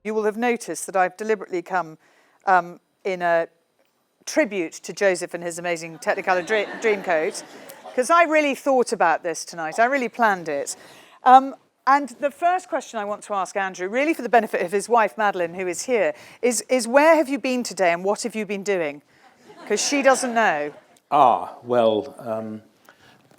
You will have noticed that I've deliberately come in a tribute to Joseph and his amazing Technicolor Dreamcoat, because I really thought about this tonight. I really planned it. And the first question I want to ask Andrew, really for the benefit of his wife, Madeline, who is here, is where have you been today and what have you been doing? Because she doesn't know. Well,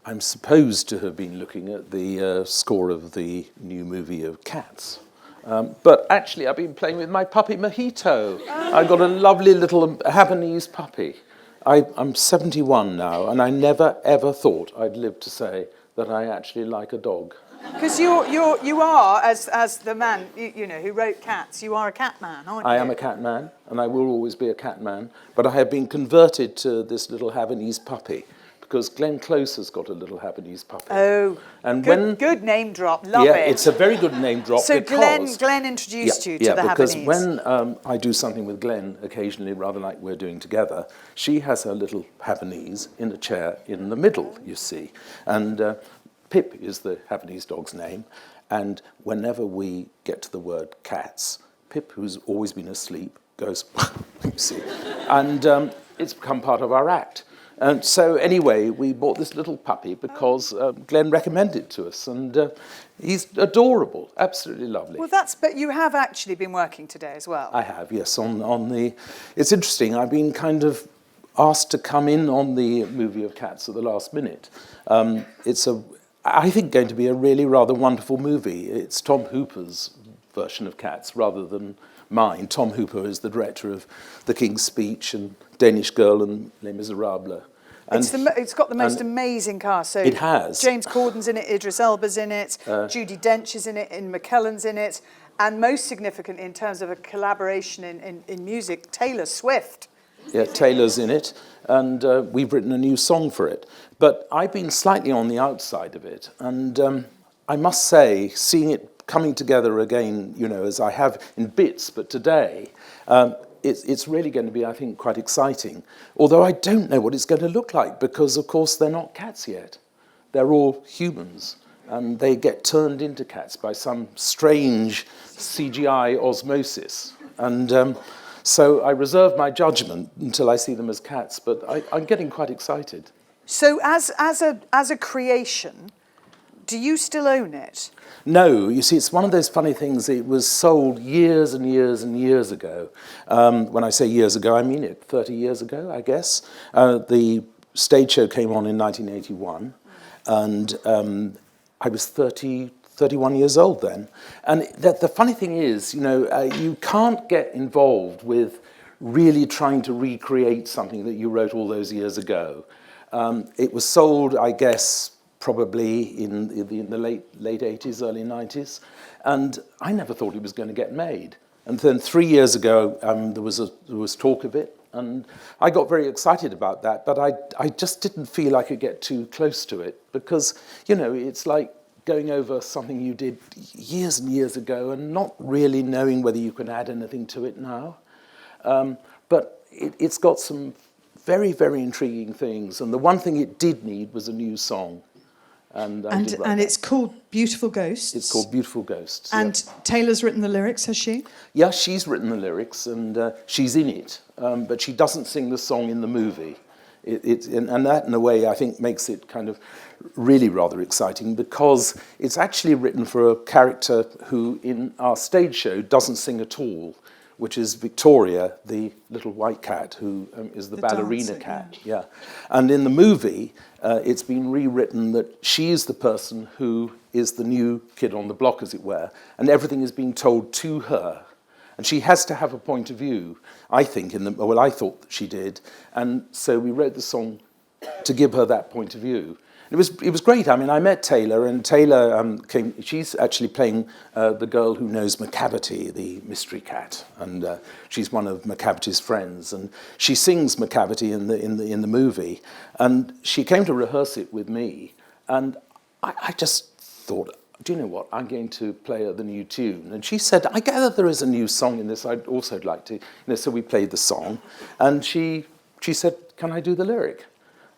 I'm supposed to have been looking at the score of the new movie of Cats. But actually, I've been playing with my puppy, Mojito. I got a lovely little Havanese puppy. I'm 71 now, and I never, ever thought I'd live to say that I actually like a dog. Because you are, as the man you know who wrote Cats, you are a cat man, aren't you? I am a cat man, and I will always be a cat man. But I have been converted to this little Havanese puppy, because Glenn Close has got a little Havanese puppy. Oh, and good name drop, love it. Yeah, it's a very good name drop. So because, Glenn introduced you to the Havanese. Yeah, because when I do something with Glenn occasionally, rather like we're doing together, she has her little Havanese in a chair in the middle, you see. And Pip is the Havanese dog's name. And whenever we get to the word cats, Pip, who's always been asleep, goes, you see. And it's become part of our act. And so anyway, we bought this little puppy because Glenn recommended it to us, and he's adorable, absolutely lovely. Well, but you have actually been working today as well. I have, yes. It's interesting. I've been kind of asked to come in on the movie of Cats at the last minute. It's I think, going to be a really rather wonderful movie. It's Tom Hooper's version of Cats rather than mine. Tom Hooper is the director of The King's Speech and Danish Girl and Les Miserables. It's got the most amazing cast. So it has. James Corden's in it, Idris Elba's in it, Judi Dench is in it, Ian McKellen's in it, and most significant in terms of a collaboration in music, Taylor Swift. Yeah, Taylor's in it, and we've written a new song for it. But I've been slightly on the outside of it, and I must say, seeing it coming together again, you know, as I have in bits, but today, it's really going to be, I think, quite exciting. Although I don't know what it's going to look like, because, of course, they're not cats yet. They're all humans, and they get turned into cats by some strange CGI osmosis. And so I reserve my judgment until I see them as cats, but I'm getting quite excited. So as a creation, do you still own it? No, you see, it's one of those funny things. It was sold years and years and years ago. When I say years ago, I mean it, 30 years ago, I guess. The stage show came on in 1981, and I was 31 years old then. And the funny thing is, you know, you can't get involved with really trying to recreate something that you wrote all those years ago. It was sold, I guess, probably in the late 80s, early 90s. And I never thought it was going to get made. And then 3 years ago, there was talk of it. And I got very excited about that. But I just didn't feel I could get too close to it. Because, you know, it's like going over something you did years and years ago and not really knowing whether you can add anything to it now. But it's got some very, very intriguing things. And the one thing it did need was a new song. And it's called Beautiful Ghosts. It's called Beautiful Ghosts. And yep. Taylor's written the lyrics, has she? Yeah, she's written the lyrics, and she's in it. But she doesn't sing the song in the movie. And that, in a way, I think makes it kind of really rather exciting, because it's actually written for a character who, in our stage show, doesn't sing at all, which is Victoria, the little white cat, who is the ballerina dancer, cat. Yeah. And in the movie, it's been rewritten that she is the person who is the new kid on the block, as it were, and everything is being told to her. And she has to have a point of view, I think, I thought that she did. And so we wrote the song to give her that point of view. It was great. I mean, I met Taylor, and Taylor came. She's actually playing the girl who knows Macavity, the mystery cat, and she's one of Macavity's friends, and she sings Macavity in the movie. And she came to rehearse it with me, and I just thought, do you know what? I'm going to play her the new tune. And she said, I gather there is a new song in this. I'd also like to, so we played the song, and she said, can I do the lyric?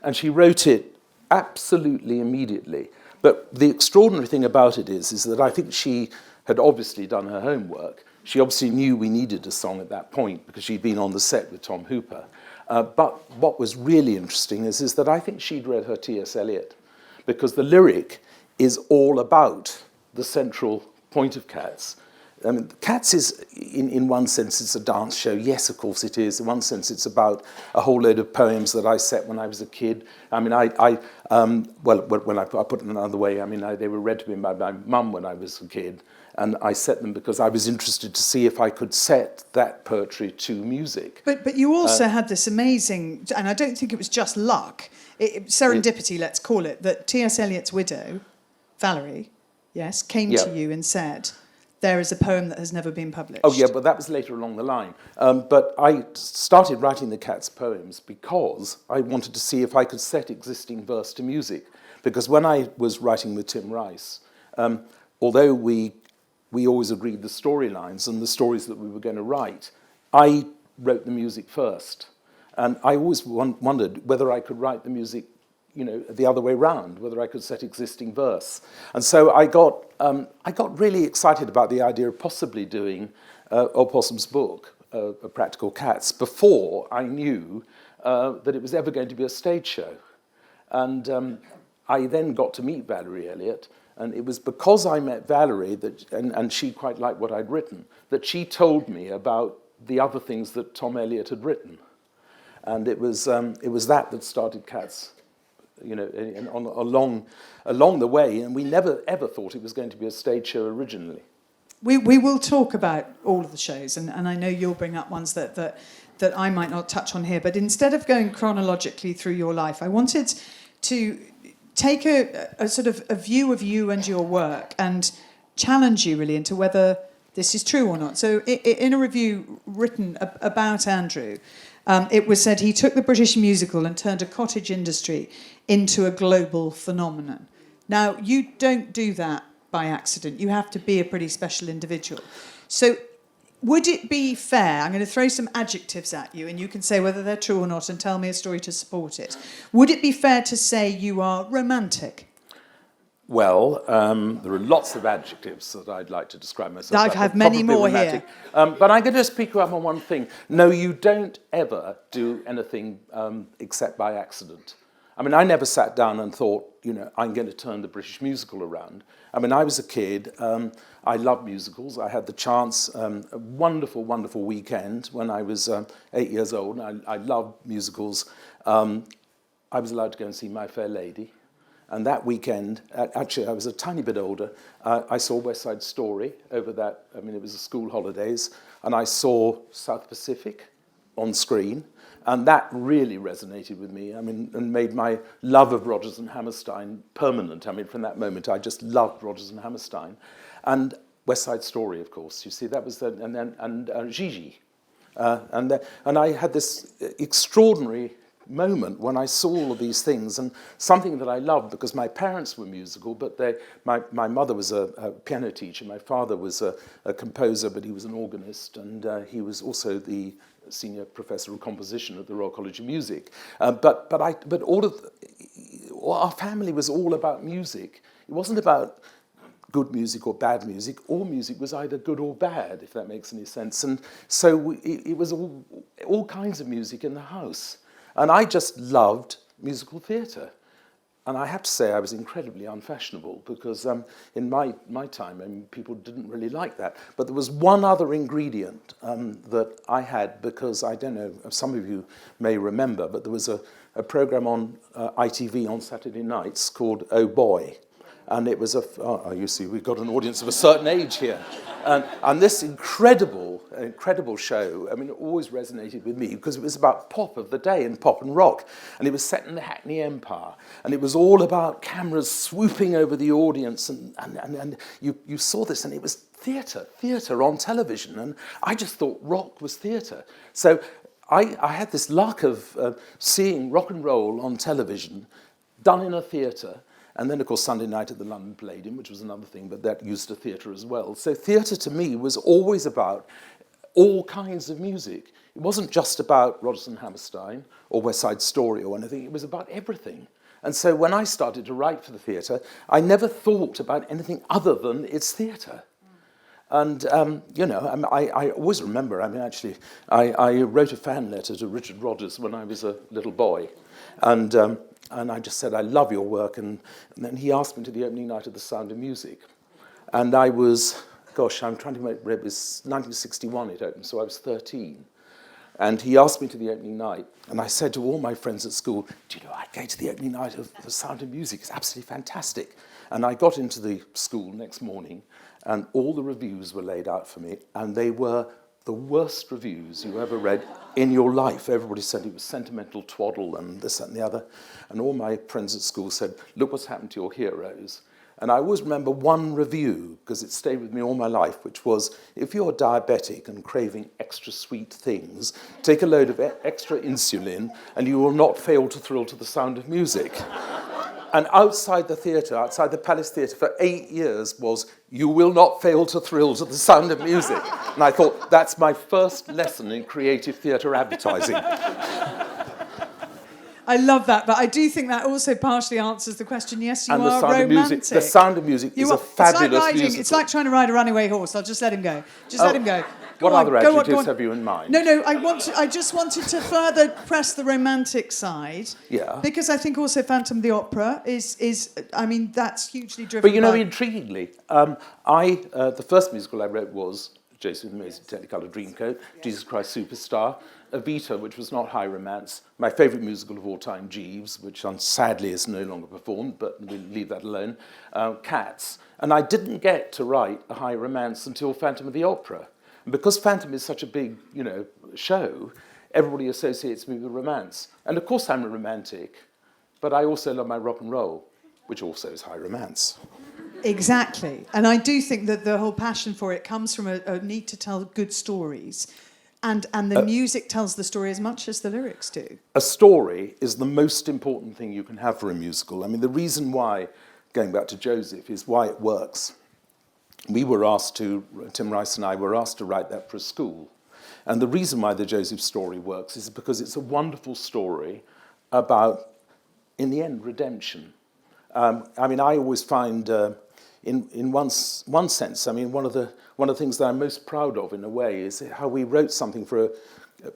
And she wrote it absolutely immediately. But the extraordinary thing about it is that I think she had obviously done her homework. She obviously knew we needed a song at that point because she'd been on the set with Tom Hooper. But what was really interesting is that I think she'd read her T.S. Eliot, because the lyric is all about the central point of Cats. I mean, Cats is, in one sense, it's a dance show. Yes, of course it is. In one sense, it's about a whole load of poems that I set when I was a kid. I mean, when I put it another way, I mean, they were read to me by my mum when I was a kid, and I set them because I was interested to see if I could set that poetry to music. But you also had this amazing, and I don't think it was just luck, serendipity, let's call it, that T.S. Eliot's widow, Valerie, yes, came to you and said, there is a poem that has never been published. Oh, yeah, but that was later along the line. But I started writing the Cats poems because I wanted to see if I could set existing verse to music. Because when I was writing with Tim Rice, although we always agreed the storylines and the stories that we were going to write, I wrote the music first. And I always wondered whether I could write the music, the other way round, whether I could set existing verse. And so I got really excited about the idea of possibly doing Opossum's book, Practical Cats, before I knew that it was ever going to be a stage show. And I then got to meet Valerie Elliott, and it was because I met Valerie, and she quite liked what I'd written, that she told me about the other things that Tom Elliott had written. And it was that started Cats, along the way, and we never ever thought it was going to be a stage show originally. We will talk about all of the shows, and I know you'll bring up ones that I might not touch on here, but instead of going chronologically through your life, I wanted to take a sort of a view of you and your work and challenge you really into whether this is true or not. So in a review written about Andrew, it was said he took the British musical and turned a cottage industry into a global phenomenon. Now, you don't do that by accident. You have to be a pretty special individual. So would it be fair, I'm going to throw some adjectives at you and you can say whether they're true or not and tell me a story to support it. Would it be fair to say you are romantic? Well, there are lots of adjectives that I'd like to describe myself. I have many more romantic. here. But I'm going to speak up on one thing. No, you don't ever do anything except by accident. I mean, I never sat down and thought, I'm going to turn the British musical around. I mean, I was a kid. I loved musicals. I had the chance, a wonderful, wonderful weekend when I was 8 years old. I loved musicals. I was allowed to go and see My Fair Lady. And that weekend, actually I was a tiny bit older, I saw West Side Story over that, it was the school holidays, and I saw South Pacific on screen, and that really resonated with me, and made my love of Rodgers and Hammerstein permanent. From that moment, I just loved Rodgers and Hammerstein. And West Side Story, of course, you see, that was and Gigi. And I had this extraordinary moment when I saw all of these things, and something that I loved because my parents were musical, but my mother was a piano teacher, my father was a composer, but he was an organist, and he was also the senior professor of composition at the Royal College of Music. But our family was all about music. It wasn't about good music or bad music. All music was either good or bad, if that makes any sense. And so it was all kinds of music in the house. And I just loved musical theatre. And I have to say I was incredibly unfashionable because in my time, people didn't really like that. But there was one other ingredient that I had because, I don't know, some of you may remember, but there was a programme on ITV on Saturday nights called Oh Boy. And it was you see, we've got an audience of a certain age here. And this incredible show, it always resonated with me because it was about pop of the day and pop and rock. And it was set in the Hackney Empire. And it was all about cameras swooping over the audience. And you saw this, and it was theatre on television. And I just thought rock was theatre. So I had this luck of seeing rock and roll on television done in a theatre. And then, of course, Sunday night at the London Palladium, which was another thing, but that used a theatre as well. So theatre to me was always about all kinds of music. It wasn't just about Rodgers and Hammerstein or West Side Story or anything. It was about everything. And so when I started to write for the theatre, I never thought about anything other than it's theatre. And, I always remember, actually, I wrote a fan letter to Richard Rodgers when I was a little boy. And I just said, I love your work. And then he asked me to the opening night of The Sound of Music. And I was, I'm trying to remember, it was 1961 it opened, so I was 13. And he asked me to the opening night, and I said to all my friends at school, do you know, I'd go to the opening night of The Sound of Music. It's absolutely fantastic. And I got into the school next morning, and all the reviews were laid out for me, and they were the worst reviews you ever read in your life. Everybody said it was sentimental twaddle and this, that, and the other. And all my friends at school said, look what's happened to your heroes. And I always remember one review, because it stayed with me all my life, which was, if you're diabetic and craving extra sweet things, take a load of extra insulin and you will not fail to thrill to the sound of music. And outside the theatre, outside the Palace Theatre for 8 years was, you will not fail to thrill to the sound of music. And I thought, that's my first lesson in creative theatre advertising. I love that, but I do think that also partially answers the question. Yes, you and are romantic. The Sound of Music is a fabulous musical. It's like trying to ride a runaway horse. I'll just let him go. Let him go. What other adjectives have you in mind? No. I just wanted to further press the romantic side. Yeah. Because I think also Phantom of the Opera is that's hugely driven. But intriguingly, the first musical I wrote was Joseph and the Amazing Technicolor Dreamcoat, Jesus Christ Superstar, Evita, which was not high romance, my favourite musical of all time, Jeeves, which sadly is no longer performed, but we'll leave that alone, Cats. And I didn't get to write a high romance until Phantom of the Opera. And because Phantom is such a big, show, everybody associates me with romance. And of course I'm a romantic, but I also love my rock and roll, which also is high romance. Exactly. And I do think that the whole passion for it comes from a need to tell good stories. And the music tells the story as much as the lyrics do. A story is the most important thing you can have for a musical. I mean, the reason why, going back to Joseph, is why it works. Tim Rice and I were asked to write that for a school. And the reason why the Joseph story works is because it's a wonderful story about, in the end, redemption. I always find, in one sense, one of the things that I'm most proud of, in a way, is how we wrote something for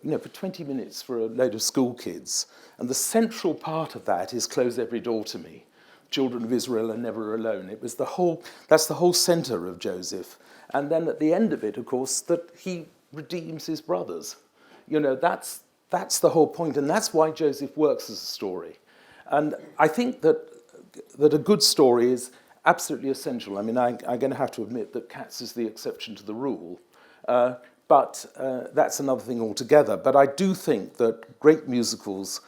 20 minutes for a load of school kids, and the central part of that is "Close every door to me. Children of Israel are never alone." That's the whole centre of Joseph, and then at the end of it, of course, that he redeems his brothers. That's the whole point, and that's why Joseph works as a story. And I think that a good story is absolutely essential. I'm going to have to admit that Cats is the exception to the rule, but that's another thing altogether. But I do think that great musicals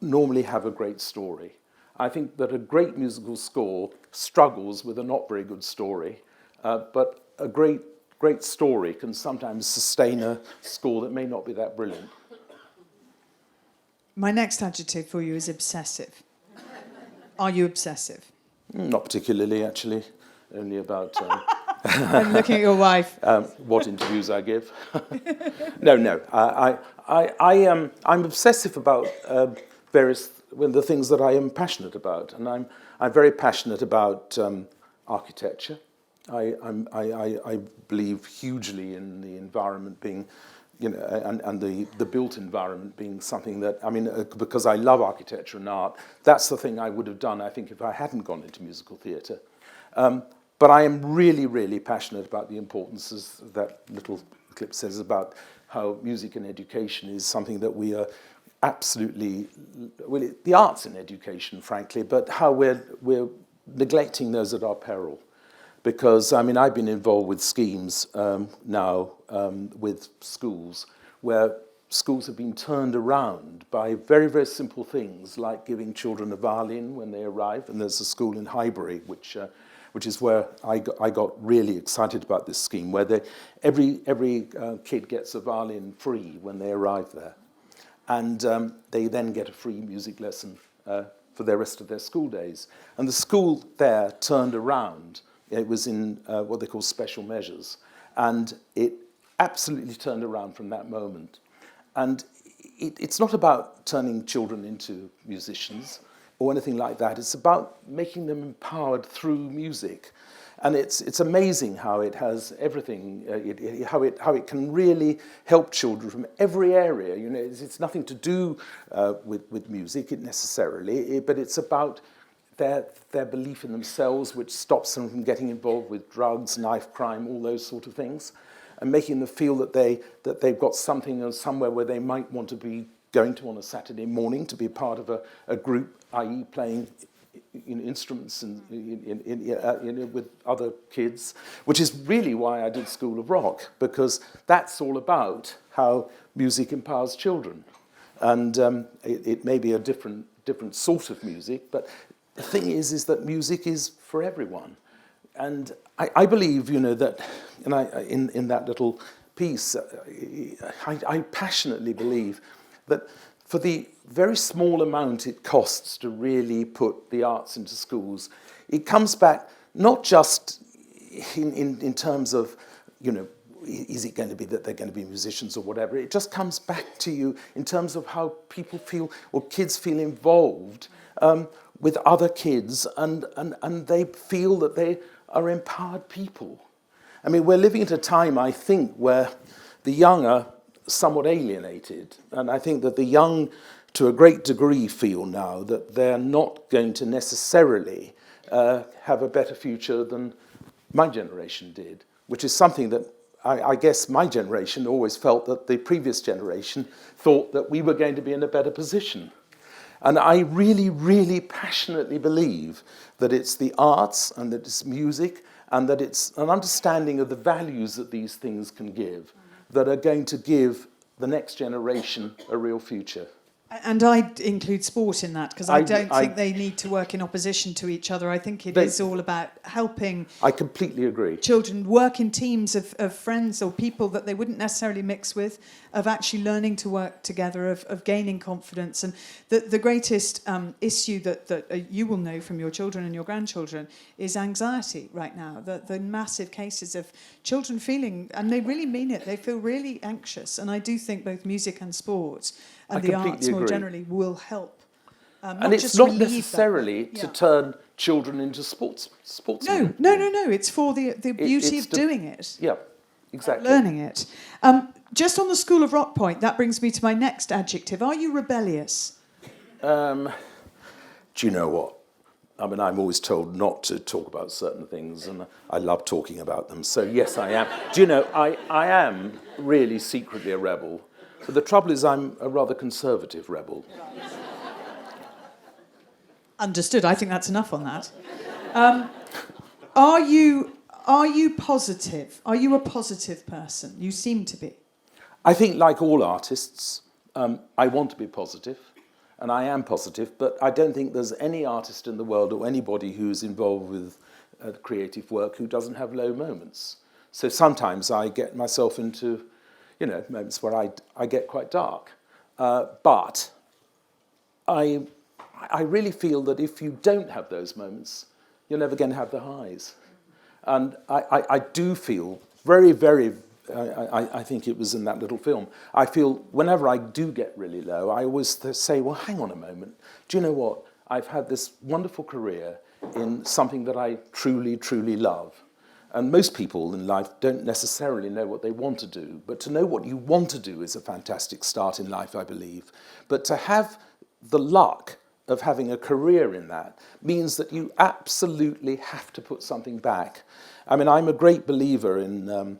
normally have a great story. I think that a great musical score struggles with a not very good story, but a great story can sometimes sustain a score that may not be that brilliant. My next adjective for you is obsessive. Are you obsessive? Not particularly, actually. Only about... I'm looking at your wife. What interviews I give. No. I'm obsessive about the things that I am passionate about, and I'm very passionate about architecture. I believe hugely in the environment being, and the built environment being something that, because I love architecture and art, that's the thing I would have done, I think, if I hadn't gone into musical theatre. But I am really, really passionate about the importance, as that little clip says, about how music and education is something that we are absolutely, the arts in education, frankly, but how we're neglecting those at our peril. Because, I've been involved with schemes now with schools where schools have been turned around by very, very simple things like giving children a violin when they arrive. And there's a school in Highbury, which is where I got really excited about this scheme, where every kid gets a violin free when they arrive there. And they then get a free music lesson for the rest of their school days. And the school there turned around. It was in what they call special measures. And it absolutely turned around from that moment. And it's not about turning children into musicians or anything like that. It's about making them empowered through music. And it's amazing how it has everything, how it can really help children from every area. You know, it's nothing to do with music necessarily, but it's about their belief in themselves, which stops them from getting involved with drugs, knife crime, all those sort of things, and making them feel that they've got something or somewhere where they might want to be going to on a Saturday morning to be part of a group, i.e. playing instruments and with other kids, which is really why I did School of Rock, because that's all about how music empowers children. And it may be a different sort of music, but the thing is that music is for everyone. And I believe, you know, that, and in that little piece, I passionately believe that for the very small amount it costs to really put the arts into schools, it comes back not just in terms of, you know, is it going to be that they're going to be musicians or whatever? It just comes back to you in terms of how people feel, or kids feel involved with other kids, and they feel that they are empowered people. I mean, we're living at a time, I think, where the young are somewhat alienated, and I think that the young, to a great degree, feel now that they're not going to necessarily have a better future than my generation did, which is something that I guess my generation always felt that the previous generation thought that we were going to be in a better position. And I really, really passionately believe that it's the arts and that it's music and that it's an understanding of the values that these things can give that are going to give the next generation a real future. And I include sport in that, because I don't think they need to work in opposition to each other. I think it is all about helping. I completely agree. Children work in teams of friends or people that they wouldn't necessarily mix with, of actually learning to work together, of gaining confidence. And the greatest issue that you will know from your children and your grandchildren is anxiety right now. The massive cases of children feeling, and they really mean it, they feel really anxious. And I do think both music and sport and the arts more generally will help. And it's not necessarily to turn children into sportsmen. No. It's for the beauty of doing it. Yeah, exactly. Learning it. Just on the School of Rock point, that brings me to my next adjective. Are you rebellious? Do you know what? I mean, I'm always told not to talk about certain things, and I love talking about them. So yes, I am. Do you know, I am really secretly a rebel. But the trouble is I'm a rather conservative rebel. Understood. I think that's enough on that. Are you positive? Are you a positive person? You seem to be. I think, like all artists, I want to be positive, and I am positive, but I don't think there's any artist in the world or anybody who's involved with creative work who doesn't have low moments. So sometimes I get myself into, you know, moments where I get quite dark. But I really feel that if you don't have those moments, you're never going to have the highs. And I do feel very, very, I think it was in that little film, I feel whenever I do get really low, I always say, well, hang on a moment. Do you know what? I've had this wonderful career in something that I truly, truly love. And most people in life don't necessarily know what they want to do, but to know what you want to do is a fantastic start in life, I believe. But to have the luck of having a career in that means that you absolutely have to put something back. I mean, I'm a great believer in that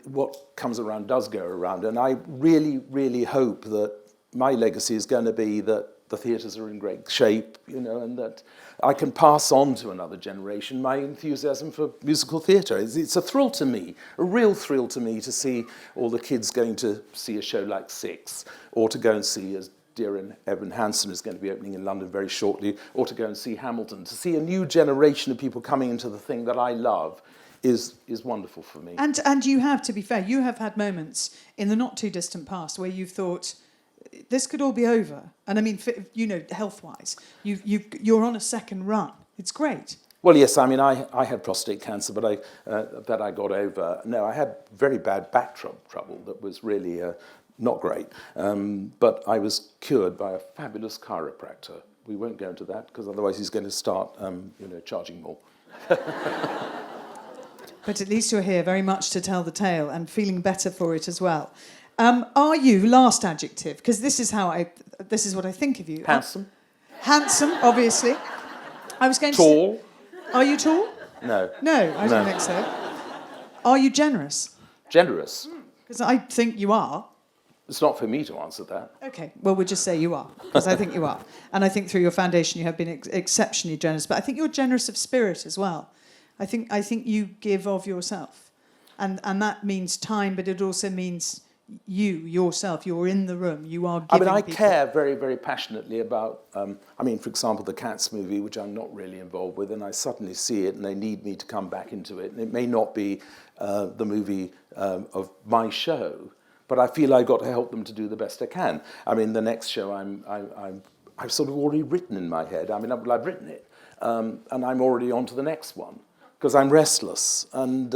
what comes around does go around, and I really, really hope that my legacy is going to be that the theatres are in great shape, you know, and that I can pass on to another generation my enthusiasm for musical theatre. It's a thrill to me, a real thrill to me, to see all the kids going to see a show like Six, or to go and see, as dear Evan Hansen is going to be opening in London very shortly, or to go and see Hamilton. To see a new generation of people coming into the thing that I love is wonderful for me. And you have, to be fair, you have had moments in the not too distant past where you've thought, this could all be over. And I mean, you know, health-wise, you're on a second run. It's great. Well, yes, I mean, I had prostate cancer, but that I got over. No, I had very bad back trouble that was really not great. But I was cured by a fabulous chiropractor. We won't go into that, because otherwise he's going to start, charging more. But at least you're here very much to tell the tale and feeling better for it as well. Are you, last adjective, because this is what I think of you. Handsome. Handsome, obviously. I was going to Tall. say, are you tall? No. No, I don't think so. Are you generous? Generous. Because I think you are. It's not for me to answer that. Okay, well, we'll just say you are, because I think you are. And I think through your foundation you have been exceptionally generous. But I think you're generous of spirit as well. I think you give of yourself. And that means time, but it also means yourself. You're in the room. You are giving I people. care very, very passionately about, for example, the Cats movie, which I'm not really involved with, and I suddenly see it and they need me to come back into it. And it may not be the movie of my show, but I feel I've got to help them to do the best I can. The next show I've sort of already written in my head. I've written it, and I'm already on to the next one because I'm restless. And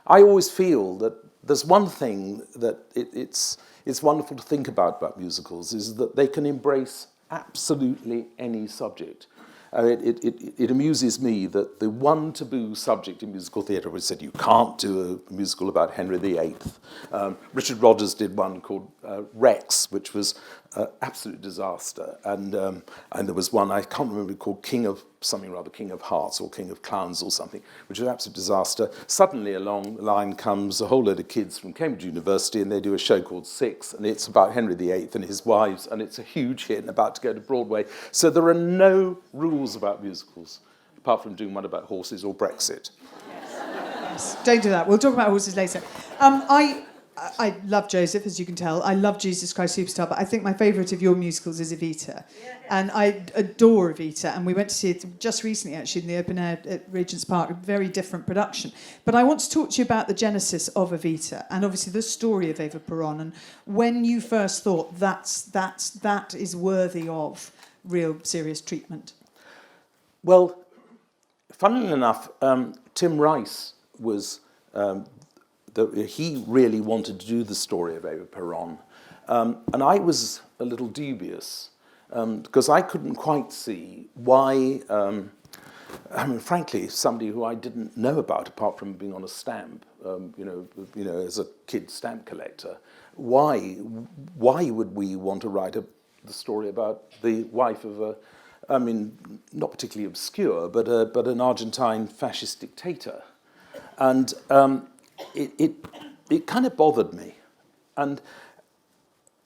I always feel that there's one thing that it's wonderful to think about musicals is that they can embrace absolutely any subject. It amuses me that the one taboo subject in musical theatre was said you can't do a musical about Henry VIII. Richard Rodgers did one called Rex, which was an absolute disaster. And there was one, I can't remember, called King of Hearts or King of Clowns or something, which was an absolute disaster. Suddenly along the line comes a whole load of kids from Cambridge University and they do a show called Six, and it's about Henry VIII and his wives, and it's a huge hit and about to go to Broadway. So there are no rules about musicals, apart from doing one about horses or Brexit. Yes, don't do that. We'll talk about horses later. I love Joseph, as you can tell. I love Jesus Christ Superstar, but I think my favourite of your musicals is Evita. And I adore Evita, and we went to see it just recently, actually, in the open air at Regent's Park, a very different production. But I want to talk to you about the genesis of Evita, and obviously the story of Eva Peron, and when you first thought that is worthy of real serious treatment. Well, funnily enough, Tim Rice was... he really wanted to do the story of Eva Peron. And I was a little dubious because I couldn't quite see why, frankly, somebody who I didn't know about apart from being on a stamp, as a kid stamp collector, why would we want to write the story about the wife of not particularly obscure, but an Argentine fascist dictator? And it kind of bothered me, and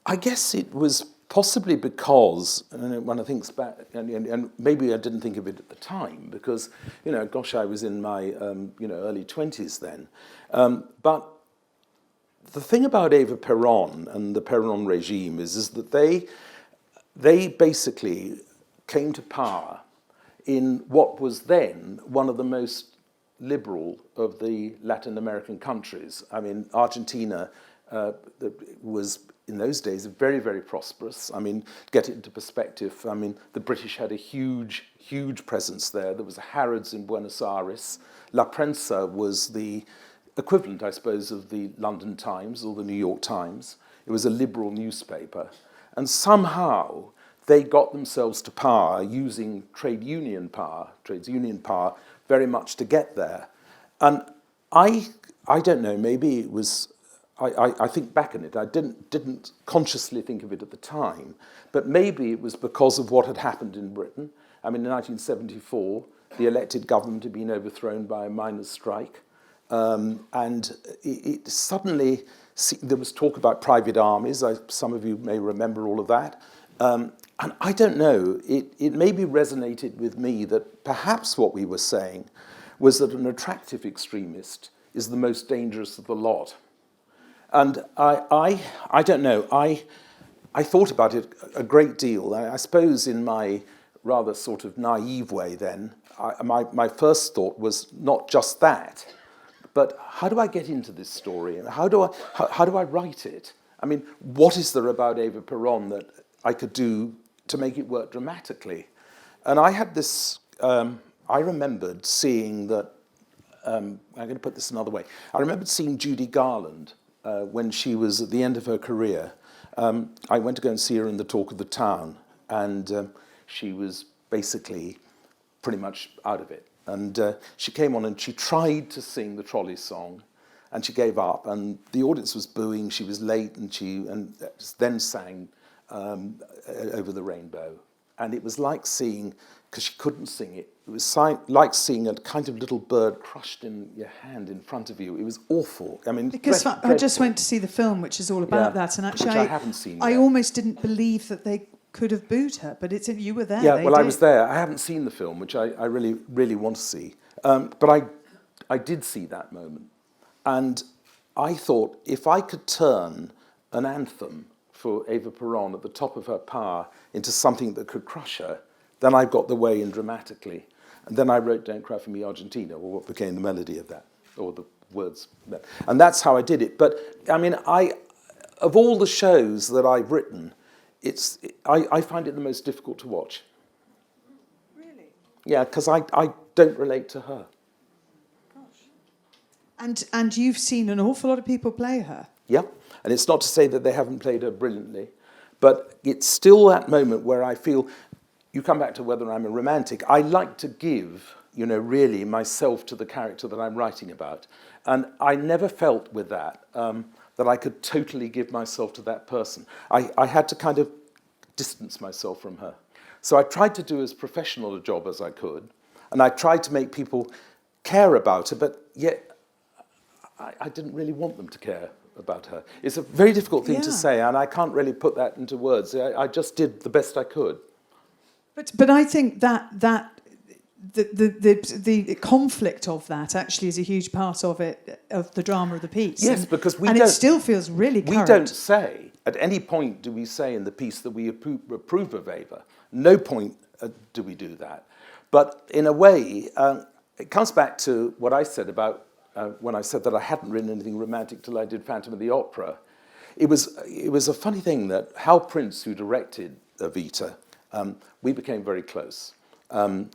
I guess it was possibly because, when I think back, and maybe I didn't think of it at the time because, I was in my early 20s then. But the thing about Eva Peron and the Peron regime is that they basically came to power in what was then one of the most liberal of the Latin American countries. Argentina was, in those days, very, very prosperous. Get it into perspective, the British had a huge, huge presence there. There was a Harrods in Buenos Aires. La Prensa was the equivalent, I suppose, of the London Times or the New York Times. It was a liberal newspaper. And somehow they got themselves to power using trades union power, very much to get there. And I don't know, maybe it was, I think back on it, I didn't consciously think of it at the time, but maybe it was because of what had happened in Britain. In 1974, the elected government had been overthrown by a miners' strike, and it suddenly, there was talk about private armies. Some of you may remember all of that. And I don't know, it maybe resonated with me that perhaps what we were saying was that an attractive extremist is the most dangerous of the lot. And I don't know, I thought about it a great deal. I suppose in my rather sort of naive way then, my first thought was not just that, but how do I get into this story? And how do I write it? What is there about Eva Peron that I could do to make it work dramatically? And I had this, I remembered seeing that, I'm going to put this another way. I remembered seeing Judy Garland when she was at the end of her career. I went to go and see her in The Talk of the Town, and she was basically pretty much out of it. And she came on and she tried to sing the trolley song, and she gave up. And the audience was booing. She was late, and she then sang Over the Rainbow. And it was like seeing, because she couldn't sing it, it was like seeing a kind of little bird crushed in your hand in front of you. It was awful. I mean, because I just went to see the film, which is all about that, and actually which I haven't seen I yet. almost didn't believe that they could have booed her, but you were there. Yeah, well, I was there. I haven't seen the film, which I really, really want to see. But I did see that moment. And I thought, if I could turn an anthem for Eva Peron at the top of her power into something that could crush her, then I got the way in dramatically. And then I wrote Don't Cry For Me, Argentina, or what became the melody of that, or the words. And that's how I did it. But, I mean, of all the shows that I've written, I find it the most difficult to watch. Really? Yeah, because I don't relate to her. Gosh. And you've seen an awful lot of people play her. Yeah, and it's not to say that they haven't played her brilliantly, but it's still that moment where I feel, you come back to whether I'm a romantic, I like to give, really myself to the character that I'm writing about. And I never felt with that, that I could totally give myself to that person. I had to kind of distance myself from her. So I tried to do as professional a job as I could, and I tried to make people care about her, but yet I didn't really want them to care about her. It's a very difficult thing to say, and I can't really put that into words. I just did the best I could. But I think that the conflict of that actually is a huge part of it, of the drama of the piece. Yes, because it still feels really current. We don't say, at any point do we say in the piece that we approve of Eva. No point do we do that. But in a way, it comes back to what I said about when I said that I hadn't written anything romantic till I did Phantom of the Opera. It was a funny thing that Hal Prince, who directed Evita, we became very close. And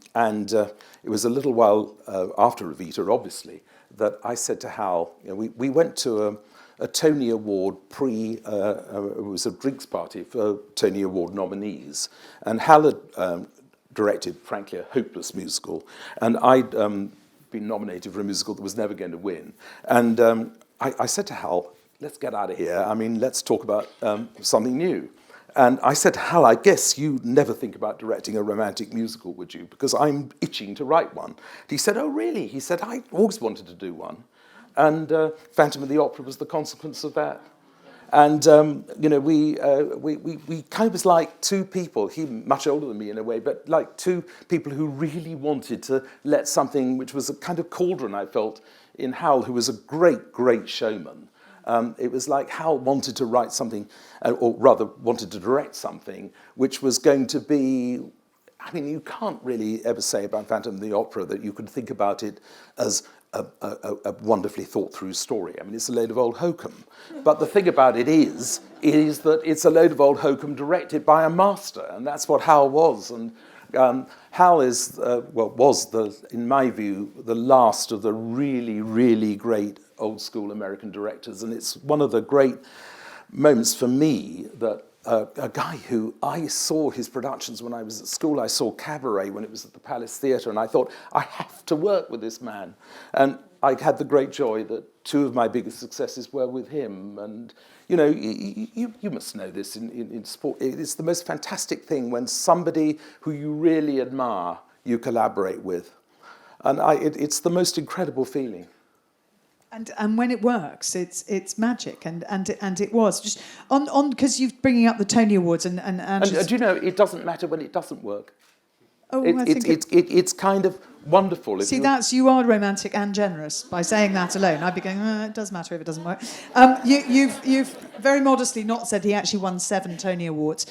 it was a little while after Evita, obviously, that I said to Hal, we went to a Tony Award it was a drinks party for Tony Award nominees. And Hal had directed, frankly, a hopeless musical. And I'd been nominated for a musical that was never going to win. And I said to Hal, let's get out of here. I mean, let's talk about something new. And I said, Hal, I guess you never think about directing a romantic musical, would you? Because I'm itching to write one. He said, oh, really? He said, I always wanted to do one. And Phantom of the Opera was the consequence of that. And, we kind of was like two people, he much older than me in a way, but like two people who really wanted to let something, which was a kind of cauldron, I felt, in Hal, who was a great, great showman. It was like Hal wanted to write something, or rather wanted to direct something, which was going to be, I mean, you can't really ever say about Phantom of the Opera that you could think about it as a wonderfully thought through story. I mean, it's a load of old hokum. But the thing about it is that it's a load of old hokum directed by a master, and that's what Hal was. And Hal was, in my view, the last of the really, really great old school American directors. And it's one of the great moments for me that a guy who I saw his productions when I was at school. I saw Cabaret when it was at the Palace Theatre, and I thought, I have to work with this man. And I had the great joy that two of my biggest successes were with him. And, you must know this in sport. It's the most fantastic thing when somebody who you really admire, you collaborate with. And it's the most incredible feeling. And when it works, it's magic, and it was just on because you're bringing up the Tony Awards and do you know, it doesn't matter when it doesn't work. Oh, it's kind of wonderful. See, you are romantic and generous by saying that alone. I'd be going, it does matter if it doesn't work. You've very modestly not said he actually won 7 Tony Awards.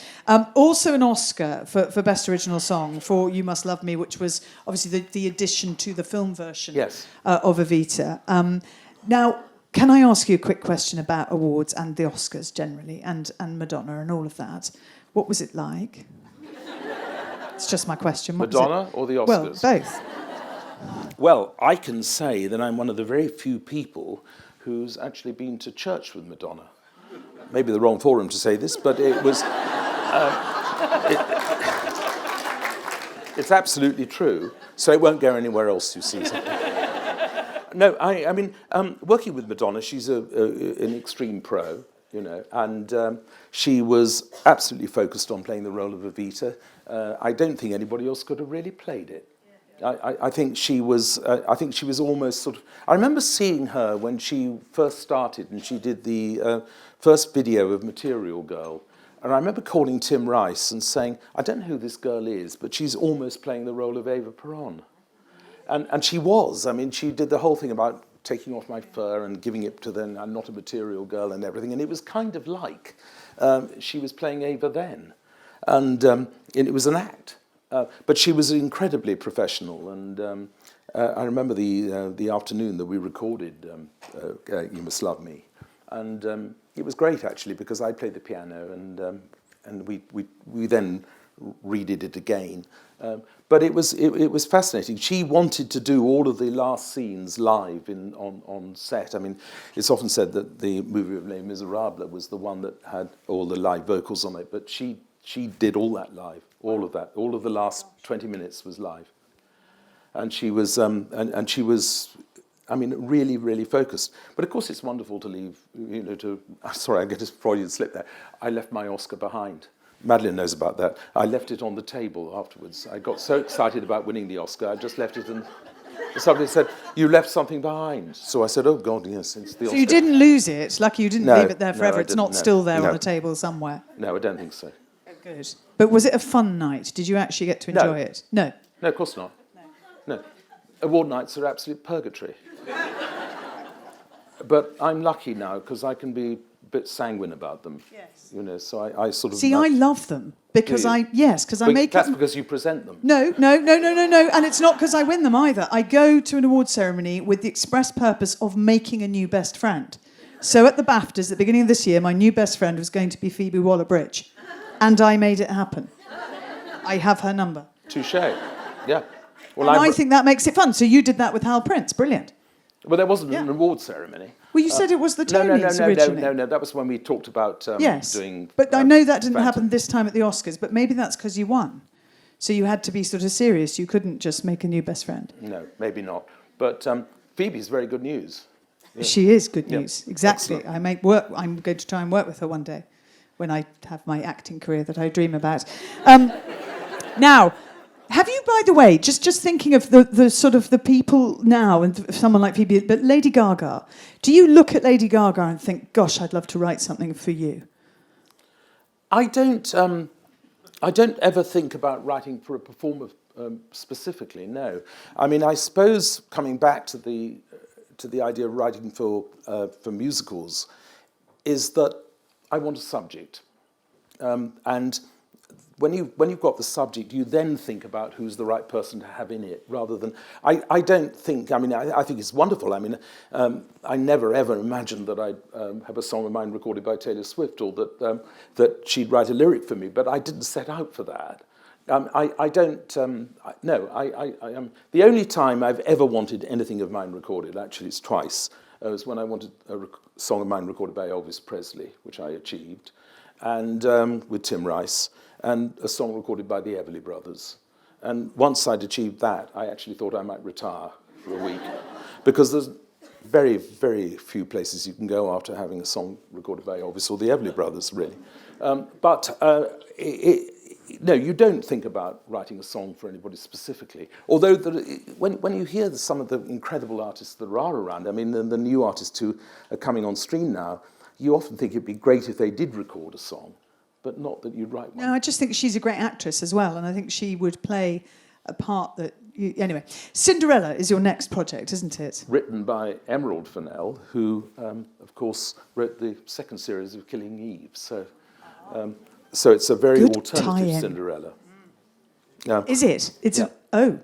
Also an Oscar for Best Original Song for You Must Love Me, which was obviously the addition to the film version of Evita. Now, can I ask you a quick question about awards and the Oscars generally, and Madonna and all of that? What was it like? It's just my question. Madonna or the Oscars? Well, both. Well, I can say that I'm one of the very few people who's actually been to church with Madonna. Maybe the wrong forum to say this, but it was... It's absolutely true. So it won't go anywhere else, you see. No, I mean, working with Madonna, she's an extreme pro, you know, and she was absolutely focused on playing the role of Evita. I don't think anybody else could have really played it. I think she was. I think she was almost sort of. I remember seeing her when she first started, and she did the first video of Material Girl. And I remember calling Tim Rice and saying, "I don't know who this girl is, but she's almost playing the role of Eva Peron." And she was. I mean, she did the whole thing about taking off my fur and giving it to them. I'm not a material girl and everything. And it was kind of like she was playing Ava then. And it was an act. But she was incredibly professional. And I remember the afternoon that we recorded You Must Love Me. And it was great, actually, because I played the piano and we then redid it again. But it was fascinating. She wanted to do all of the last scenes live on set. I mean, it's often said that the movie of Les Miserables was the one that had all the live vocals on it, but she did all that live, all of that. All of the last 20 minutes was live. And she was, I mean, really, really focused. But of course, it's wonderful to leave, you know, sorry, I get a Freudian slip there. I left my Oscar behind. Madeline knows about that. I left it on the table afterwards. I got so excited about winning the Oscar, I just left it, and somebody said, "You left something behind." So I said, "Oh God, yes, it's the Oscar." So you didn't lose it. Lucky you didn't No, leave it there no, forever. I It's not didn't, no. still there No. on a table somewhere. No, I don't think so. Oh, good. But was it a fun night? Did you actually get to enjoy it? No. No, of course not. No. Award nights are absolute purgatory. But I'm lucky now because I can be a bit sanguine about them. Yes. You know, so I sort of... See, I love them because I make That's it... because you present them. No. And it's not because I win them either. I go to an award ceremony with the express purpose of making a new best friend. So at the BAFTAs at the beginning of this year, my new best friend was going to be Phoebe Waller-Bridge. And I made it happen. I have her number. Touché. Yeah. Well, And I think that makes it fun. So you did that with Hal Prince. Brilliant. Well, there wasn't an award ceremony. Well, you said it was the Tonys originally. No. That was when we talked about Yes, doing... but I know that didn't Phantom. happen this time at the Oscars, but maybe that's because you won. So you had to be sort of serious. You couldn't just make a new best friend. No, maybe not. But Phoebe's very good news. Yeah. She is good news. Yeah. Exactly. Excellent. I'm going to try and work with her one day when I have my acting career that I dream about. Now, have you, by the way, just thinking of the sort of the people now and someone like Phoebe, but Lady Gaga, do you look at Lady Gaga and think, gosh, I'd love to write something for you? I don't ever think about writing for a performer specifically, no. I mean, I suppose coming back to the idea of writing for musicals is that I want a subject. And when you've got the subject, you then think about who's the right person to have in it, rather than... I don't think... I mean, I think it's wonderful. I mean, I never, ever imagined that I'd have a song of mine recorded by Taylor Swift or that she'd write a lyric for me, but I didn't set out for that. I don't... No, the only time I've ever wanted anything of mine recorded, actually it's twice, was when I wanted a song of mine recorded by Elvis Presley, which I achieved, and with Tim Rice, and a song recorded by the Everly Brothers. And once I'd achieved that, I actually thought I might retire for a week, because there's very, very few places you can go after having a song recorded by Elvis or the Everly Brothers, really. No, you don't think about writing a song for anybody specifically. Although when you hear some of the incredible artists that are around, I mean, the new artists who are coming on stream now, you often think it'd be great if they did record a song, but not that you'd write one. No, I just think she's a great actress as well, and I think she would play a part that... Anyway, Cinderella is your next project, isn't it? Written by Emerald Fennell, who, of course, wrote the second series of Killing Eve. So it's a very Good alternative tie-in. Cinderella. Is it? It's Yeah. Oh,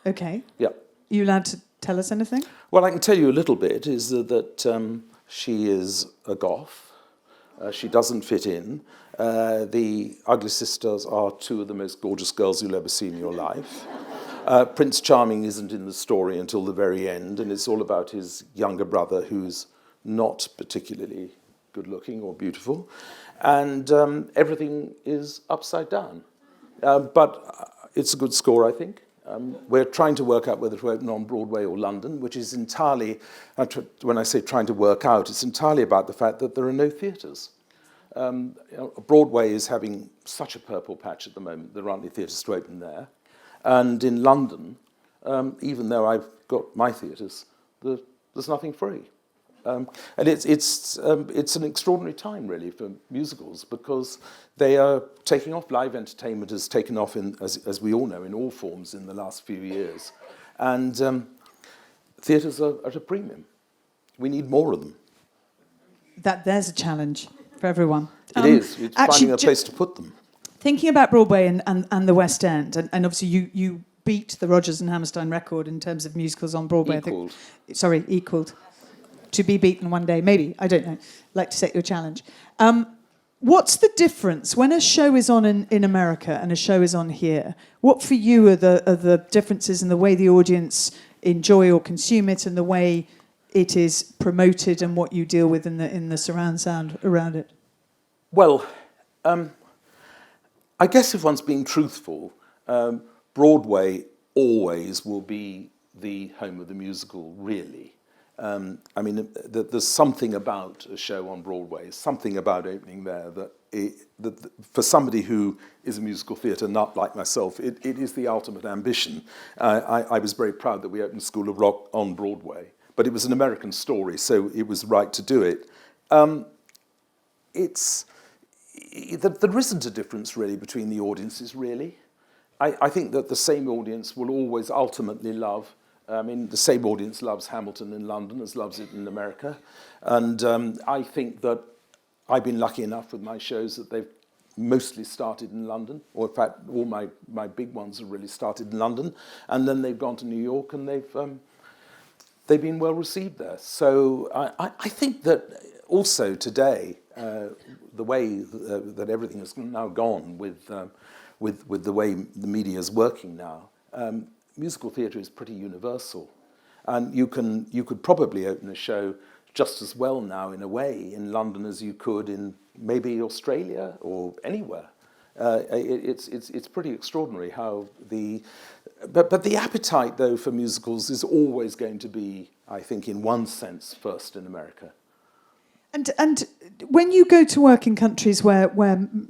okay. Yeah. Are you allowed to tell us anything? Well, I can tell you a little bit, is that she is a goth. She doesn't fit in. The Ugly Sisters are two of the most gorgeous girls you'll ever see in your life. Prince Charming isn't in the story until the very end, and it's all about his younger brother, who's not particularly good-looking or beautiful, and everything is upside down. But It's a good score, I think. We're trying to work out whether to open on Broadway or London, which is entirely, when I say trying to work out, it's entirely about the fact that there are no theatres. Broadway is having such a purple patch at the moment, there aren't any theatres to open there. And in London, even though I've got my theatres, there's nothing free. And it's an extraordinary time, really, for musicals, because they are taking off. Live entertainment has taken off, as we all know, in all forms in the last few years. And theatres are at a premium. We need more of them. There's a challenge for everyone. It is. It's finding a place to put them. Thinking about Broadway and the West End, and obviously you beat the Rodgers and Hammerstein record in terms of musicals on Broadway. Equalled. To be beaten one day, maybe. I don't know. Like to set your challenge. What's the difference when a show is on in America and a show is on here? What for you are the differences in the way the audience enjoy or consume it and the way it is promoted and what you deal with in the surround sound around it? Well, I guess if one's being truthful, Broadway always will be the home of the musical, really. I mean, there's something about a show on Broadway, something about opening there that for somebody who is a musical theatre nut like myself, it is the ultimate ambition. I was very proud that we opened School of Rock on Broadway, but it was an American story, so it was right to do it. There isn't a difference really between the audiences, really. I think that the same audience will always ultimately love. I mean, the same audience loves Hamilton in London as loves it in America. And I think that I've been lucky enough with my shows that they've mostly started in London, or in fact, all my big ones have really started in London. And then they've gone to New York and they've been well received there. So I think that also today, the way that everything has now gone with the way the media is working now, musical theatre is pretty universal, and you could probably open a show just as well now, in a way, in London as you could in maybe Australia or anywhere. It's pretty extraordinary how but the appetite though for musicals is always going to be, I think, in one sense, first in America. And when you go to work in countries where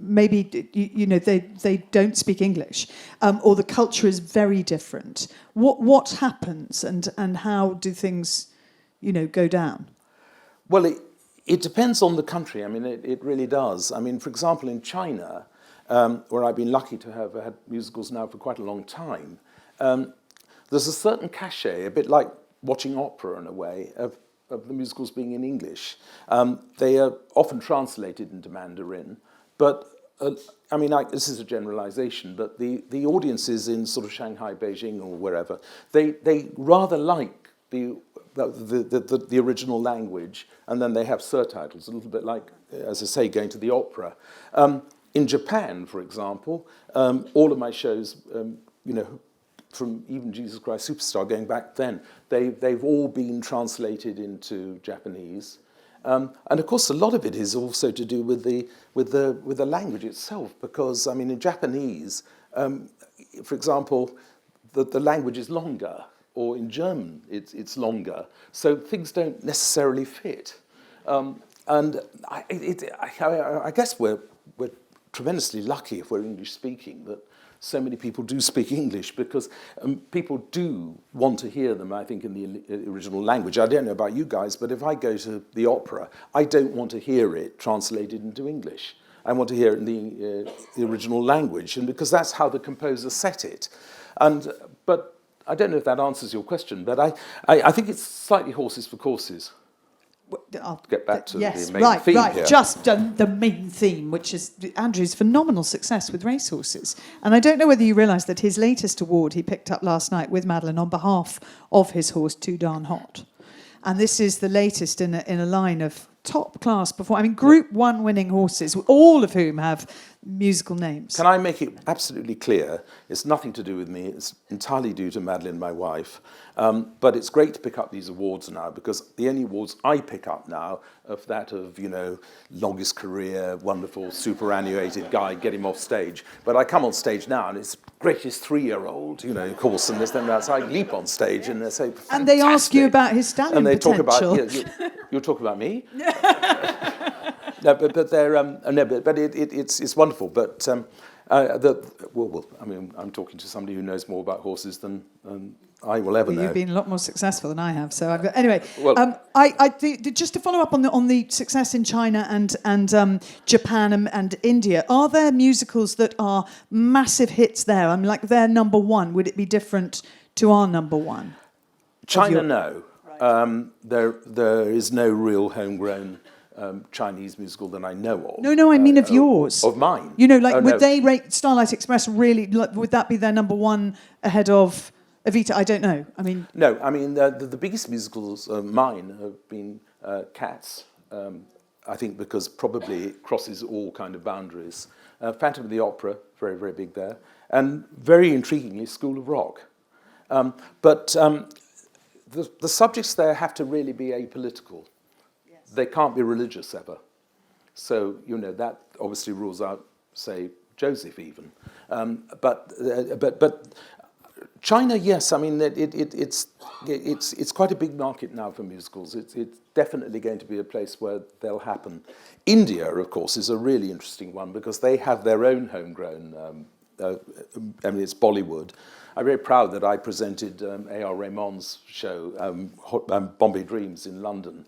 maybe they don't speak English, or the culture is very different, what happens and how do things go down? Well, it depends on the country. I mean, it really does. I mean, for example, in China, where I've been lucky to have had musicals now for quite a long time, there's a certain cachet, a bit like watching opera in a way, of the musicals being in English. They are often translated into Mandarin, but I mean, this is a generalization, but the audiences in sort of Shanghai, Beijing, or wherever, they rather like the original language, and then they have surtitles, a little bit like, as I say, going to the opera. In Japan, for example, all of my shows, from even Jesus Christ Superstar going back then, they've all been translated into Japanese, and of course a lot of it is also to do with the language itself, because I mean in Japanese, for example, the language is longer, or in German it's longer, so things don't necessarily fit, and I guess we're tremendously lucky if we're English speaking that so many people do speak English, because people do want to hear them, I think, in the original language. I don't know about you guys, but if I go to the opera, I don't want to hear it translated into English. I want to hear it in the original language, and because that's how the composer set it. But I don't know if that answers your question, but I think it's slightly horses for courses. I'll get back to the main theme here. Just the main theme, which is Andrew's phenomenal success with racehorses. And I don't know whether you realise that his latest award he picked up last night with Madeline on behalf of his horse, Too Darn Hot. And this is the latest in a line of top-class performance. I mean, Group 1 winning horses, all of whom have musical names. Can I make it absolutely clear? It's nothing to do with me. It's entirely due to Madeline, my wife. But it's great to pick up these awards now, because the only awards I pick up now are that of, longest career, wonderful, superannuated guy, get him off stage. But I come on stage now, and it's greatest 3-year-old, of course, and this, then that's, I leap on stage, and they say, fantastic. And they ask you about his stallion and they potential. talk about, you're talking about me? No, but they're it's wonderful. But I'm talking to somebody who knows more about horses than I will ever know. You've been a lot more successful than I have. So I've got, anyway. Well, Just to follow up on the success in China and Japan and India, are there musicals that are massive hits there? I mean, like they're number one. Would it be different to our number one? China, no. There is no real homegrown Chinese musical that I know of. No, I mean of yours. Of mine. Would they rate Starlight Express really, would that be their number one ahead of Evita? I don't know. I mean... No, I mean, the biggest musicals of mine have been Cats, I think because probably it crosses all kind of boundaries. Phantom of the Opera, very, very big there. And very intriguingly, School of Rock. But the subjects there have to really be apolitical. They can't be religious ever. So, that obviously rules out, say, Joseph even. But China, yes, I mean, it's quite a big market now for musicals. It's definitely going to be a place where they'll happen. India, of course, is a really interesting one because they have their own homegrown, it's Bollywood. I'm very proud that I presented A.R. Rahman's show, Bombay Dreams, in London.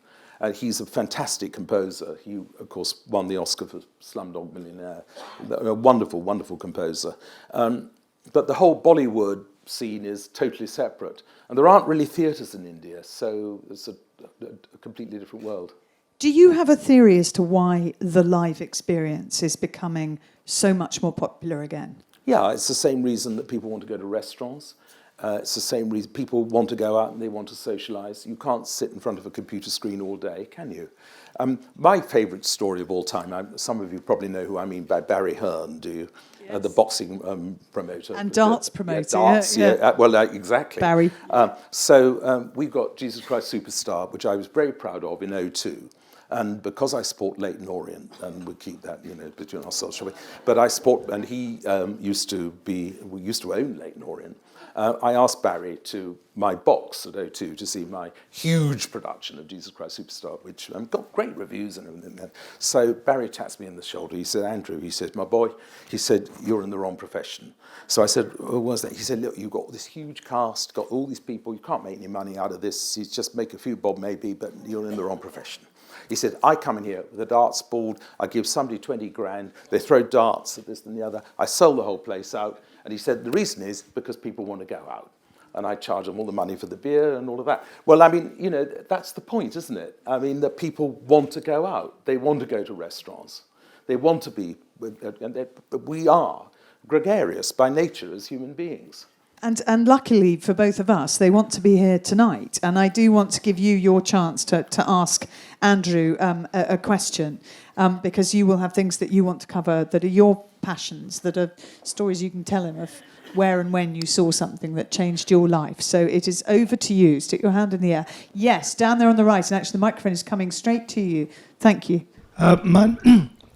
He's a fantastic composer. He, of course, won the Oscar for Slumdog Millionaire. A wonderful, wonderful composer. But the whole Bollywood scene is totally separate. And there aren't really theatres in India, so it's a completely different world. Do you have a theory as to why the live experience is becoming so much more popular again? Yeah, it's the same reason that people want to go to restaurants. It's the same reason people want to go out and they want to socialise. You can't sit in front of a computer screen all day, can you? My favourite story of all time, some of you probably know who I mean by Barry Hearn, do you? Yes. The boxing promoter. And darts promoter. Yeah, darts, yeah. Well, exactly. Barry. So we've got Jesus Christ Superstar, which I was very proud of in 2002. And because I support Leyton Orient, and we keep that, between ourselves, shall we? But I support, and he used to own Leyton Orient. I asked Barry to my box at O2 to see my huge production of Jesus Christ Superstar, which got great reviews and everything. So Barry taps me on the shoulder. He said, Andrew, he said, my boy, he said, you're in the wrong profession. So I said, what was that? He said, look, you've got this huge cast, got all these people, you can't make any money out of this. You just make a few bob maybe, but you're in the wrong profession. He said, I come in here with a darts board, I give somebody 20 grand, they throw darts at this and the other, I sell the whole place out. And he said, the reason is because people want to go out. And I charge them all the money for the beer and all of that. Well, I mean, that's the point, isn't it? I mean, that people want to go out. They want to go to restaurants. They want to be, we are gregarious by nature as human beings. And luckily for both of us, they want to be here tonight. And I do want to give you your chance to ask Andrew a question, because you will have things that you want to cover that are your passions, that are stories you can tell him of where and when you saw something that changed your life. So it is over to you. Stick your hand in the air. Yes, down there on the right. And actually the microphone is coming straight to you. Thank you. My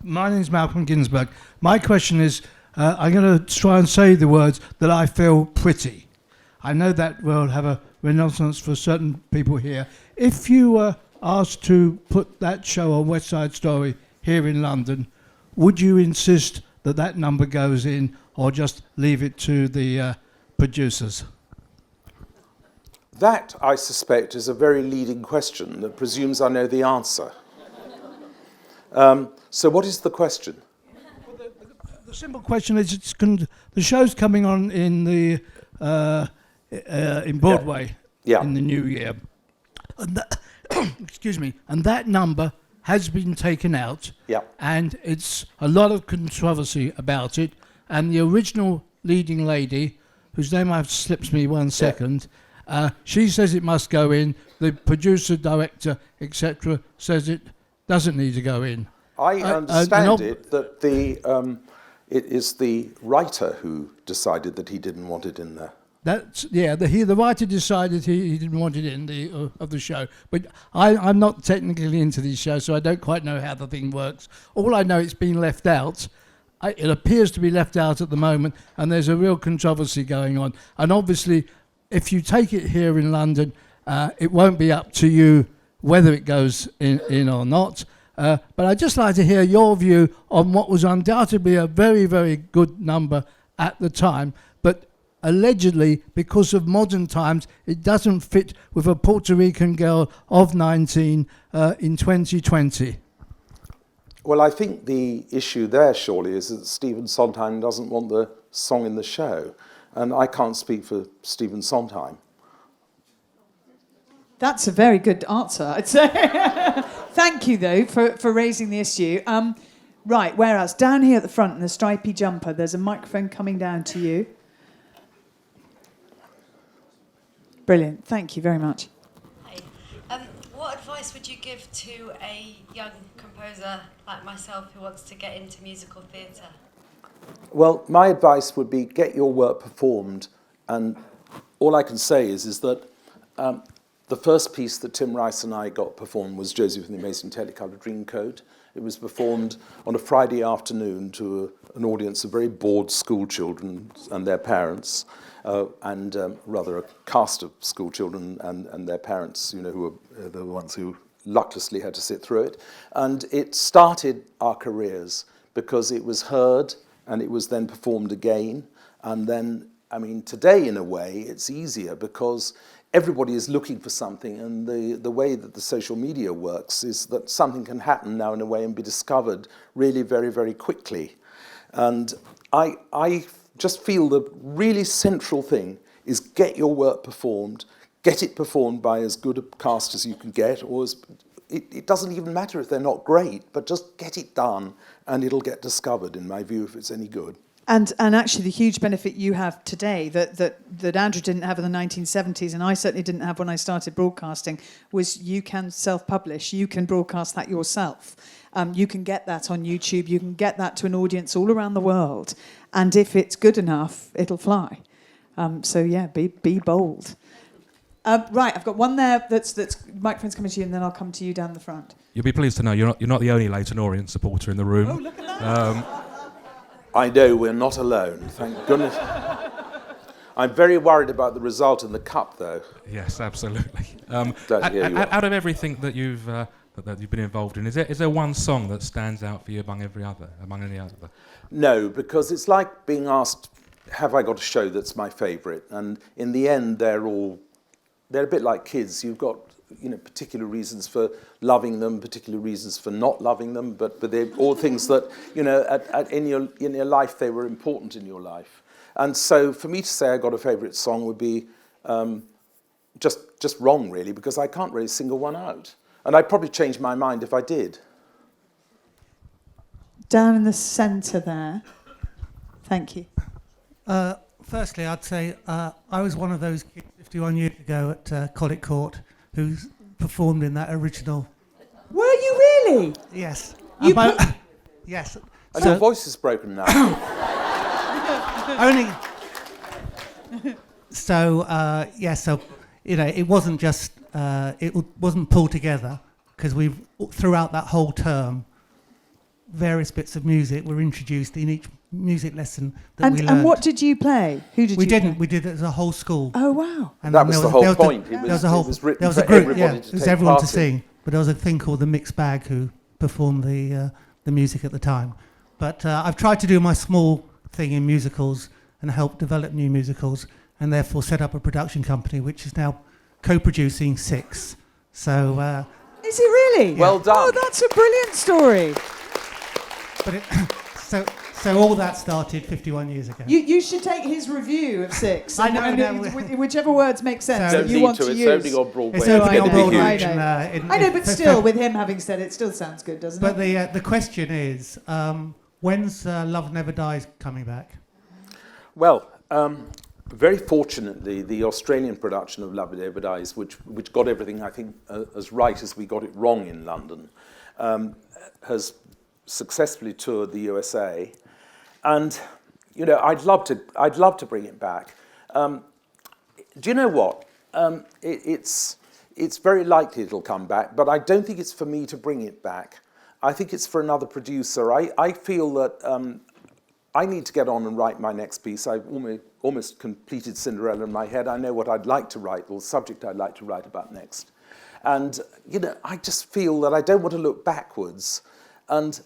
name is Malcolm Ginsberg. My question is, I'm going to try and say the words that I feel pretty. I know that will have a renaissance for certain people here. If you were asked to put that show on West Side Story here in London, would you insist that number goes in or just leave it to the producers? That, I suspect, is a very leading question that presumes I know the answer. So what is the question? The simple question is, the show's coming on in the in Broadway in the new year. And that, excuse me. And that number has been taken out. Yeah. And it's a lot of controversy about it. And the original leading lady, whose name slips me 1 second, she says it must go in. The producer, director, etc., says it doesn't need to go in. I understand it that It is the writer who decided that he didn't want it in there. The writer decided he didn't want it in the of the show. But I'm not technically into these shows, so I don't quite know how the thing works. All I know, it's been left out. It appears to be left out at the moment, and there's a real controversy going on. And obviously, if you take it here in London, it won't be up to you whether it goes in or not. But I'd just like to hear your view on what was undoubtedly a very, very good number at the time, but allegedly, because of modern times, it doesn't fit with a Puerto Rican girl of 19 in 2020. Well, I think the issue there, surely, is that Stephen Sondheim doesn't want the song in the show. And I can't speak for Stephen Sondheim. That's a very good answer, I'd say. Thank you, though, for raising the issue. Right, where else? Down here at the front in the stripy jumper, there's a microphone coming down to you. Brilliant. Thank you very much. Hi. What advice would you give to a young composer like myself who wants to get into musical theatre? Well, my advice would be get your work performed. And all I can say is that the first piece that Tim Rice and I got performed was Joseph and the Amazing Technicolor Dreamcoat. It was performed on a Friday afternoon to an audience of very bored school children and their parents, and rather a cast of school children and their parents, who were the ones who lucklessly had to sit through it. And it started our careers because it was heard and it was then performed again. And then, today in a way, it's easier because everybody is looking for something, and the way that the social media works is that something can happen now in a way and be discovered really very, very quickly. And I just feel the really central thing is get your work performed, get it performed by as good a cast as you can get, or it doesn't even matter if they're not great, but just get it done and it'll get discovered, in my view, if it's any good. And actually the huge benefit you have today that Andrew didn't have in the 1970s, and I certainly didn't have when I started broadcasting, was you can self-publish. You can broadcast that yourself. You can get that on YouTube. You can get that to an audience all around the world. And if it's good enough, it'll fly. Be bold. Right, I've got one there that's microphone's coming to you, and then I'll come to you down the front. You'll be pleased to know you're not the only Leyton Orient supporter in the room. Oh, look at that. I know we're not alone, thank goodness. I'm very worried about the result in the cup, though. Yes, absolutely. Out of everything that you've been involved in, is there one song that stands out for you among any other? No, because it's like being asked, have I got a show that's my favourite? And in the end, they're a bit like kids. You've got particular reasons for loving them, particular reasons for not loving them, but they're all things that, in your life, they were important in your life. And so for me to say I got a favourite song would be just wrong, really, because I can't really single one out. And I'd probably change my mind if I did. Down in the centre there. Thank you. Firstly, I'd say I was one of those kids 51 years ago at Collick Court who performed in that original. Were you really? Yes. Yes. And your voice is broken now. Only. It wasn't just. It wasn't pulled together because throughout that whole term, various bits of music were introduced in each music lesson that we learned. And what did you play? Who did you play? We did it as a whole school. Oh, wow. And that was the whole point. It was written for everybody to take part in. It was everyone to sing, but there was a thing called the Mixed Bag who performed the music at the time. But I've tried to do my small thing in musicals and help develop new musicals, and therefore set up a production company which is now co-producing 6. So. Is it really? Yeah. Well done. Oh, that's a brilliant story. But so all that started 51 years ago. You should take his review of 6. I know. Whichever words make sense So that you want to use. It's only on Broadway. It's only on Broadway. I know, but still, with him having said it, still sounds good, doesn't it? But the question is, when's Love Never Dies coming back? Well, very fortunately, the Australian production of Love Never Dies, which got everything, I think, as right as we got it wrong in London, has successfully toured the USA. And you know, I'd love to bring it back. Do you know what? It's very likely it'll come back, but I don't think it's for me to bring it back. I think it's for another producer. I feel that I need to get on and write my next piece. I've almost completed Cinderella in my head. I know what I'd like to write, or the subject I'd like to write about next. And, you know, I just feel that I don't want to look backwards. And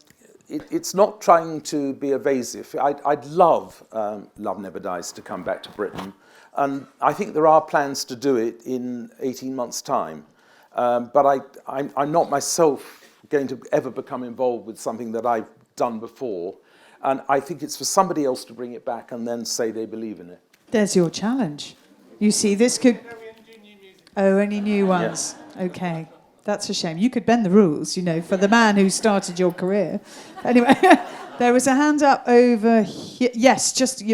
it's not trying to be evasive. I'd love Love Never Dies to come back to Britain. And I think there are plans to do it in 18 months' time. But I'm not myself going to ever become involved with something that I've done before. And I think it's for somebody else to bring it back and then say they believe in it. There's your challenge. You see, this could... Oh, any new ones? Yeah. Okay. That's a shame. You could bend the rules, you know, for the man who started your career. Anyway, there was a hand up over here. Yes,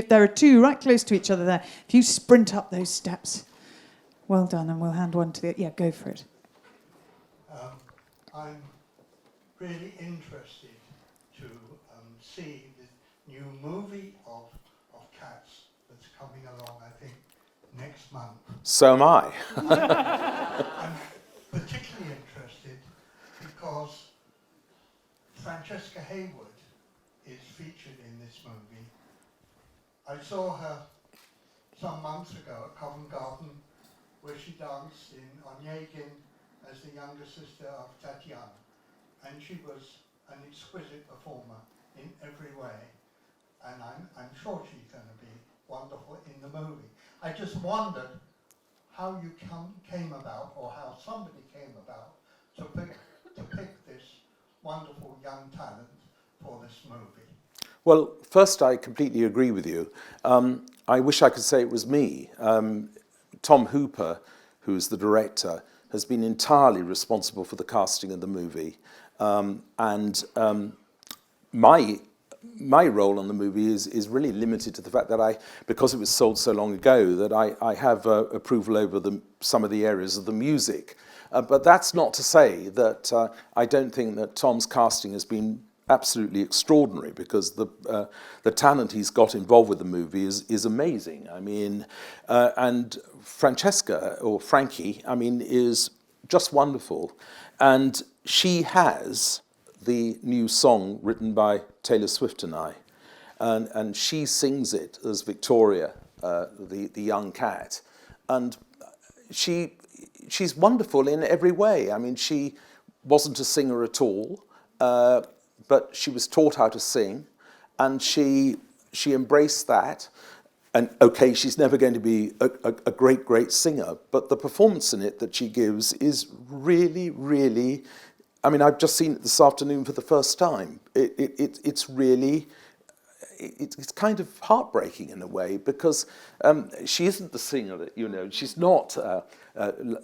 there are two right close to each other there. If you sprint up those steps. Well done, and we'll hand one to the... Yeah, go for it. I'm really interested to see the new movie of Cats that's coming along, I think, next month. So am I. I'm particularly interested because Francesca Hayward is featured in this movie. I saw her some months ago at Covent Garden, where she danced in Onegin as the younger sister of Tatiana. And she was an exquisite performer in every way. And I'm sure she's going to be wonderful in the movie. I just wondered how you came about, or how somebody came about, to pick this wonderful young talent for this movie. Well, first, I completely agree with you. I wish I could say it was me. Tom Hooper, who's the director, has been entirely responsible for the casting of the movie. My role on the movie is really limited to the fact that because it was sold so long ago, that I have approval over some of the areas of the music. But that's not to say that I don't think that Tom's casting has been absolutely extraordinary, because the talent he's got involved with the movie is amazing. I mean, and Francesca, or Frankie, I mean, is just wonderful. And she has the new song written by Taylor Swift and I. And she sings it as Victoria, the young cat. And she's wonderful in every way. I mean, she wasn't a singer at all, but she was taught how to sing, and she embraced that. And okay, she's never going to be a great singer, but the performance in it that she gives is really, really... I mean, I've just seen it this afternoon for the first time. It's really... It's kind of heartbreaking in a way, because she isn't the singer that, you know, she's not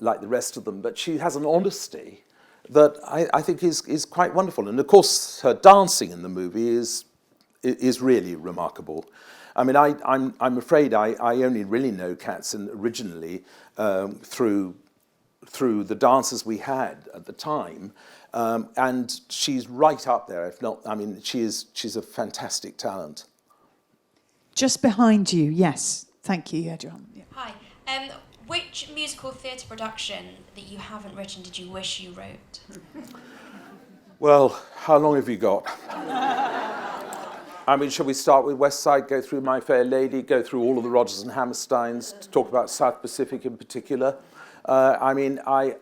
like the rest of them, but she has an honesty that I think is quite wonderful. And of course, her dancing in the movie is really remarkable. I mean, I'm afraid I only really know Cats originally through the dancers we had at the time, and she's right up there. If not, I mean, she's a fantastic talent. Just behind you, yes. Thank you, John. Yeah. Hi. Which musical theatre production that you haven't written did you wish you wrote? Well, how long have you got? I mean, shall we start with West Side, go through My Fair Lady, go through all of the Rodgers and Hammersteins, to talk about South Pacific in particular? I mean, I